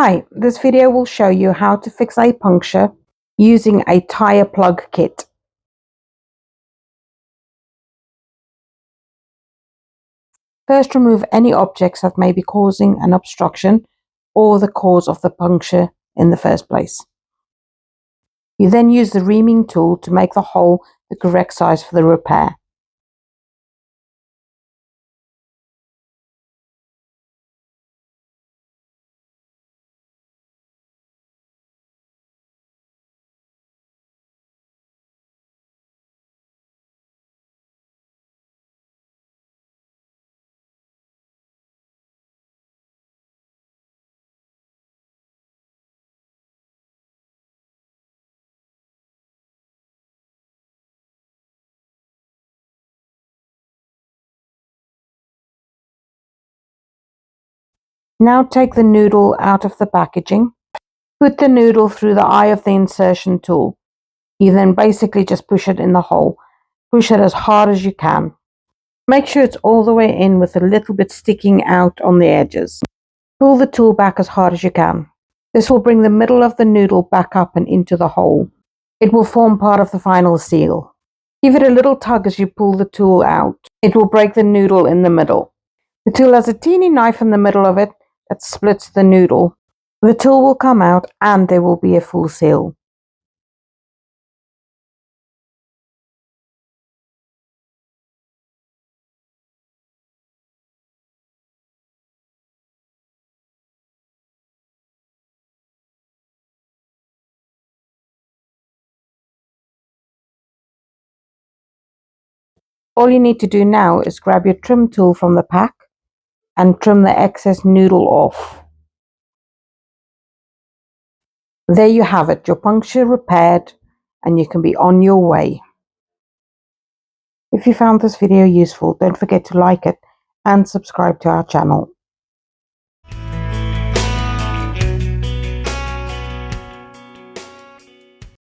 Hi, this video will show you how to fix a puncture using a tire plug kit. First, remove any objects that may be causing an obstruction or the cause of the puncture in the first place. You then use the reaming tool to make the hole the correct size for the repair. Now take the noodle out of the packaging. Put the noodle through the eye of the insertion tool. You then basically just push it in the hole. Push it as hard as you can. Make sure it's all the way in with a little bit sticking out on the edges. Pull the tool back as hard as you can. This will bring the middle of the noodle back up and into the hole. It will form part of the final seal. Give it a little tug as you pull the tool out. It will break the noodle in the middle. The tool has a teeny knife in the middle of it that splits the noodle. The tool will come out and there will be a full seal. All you need to do now is grab your trim tool from the pack and trim the excess noodle off. There you have it, your puncture repaired, and you can be on your way. If you found this video useful, don't forget to like it and subscribe to our channel.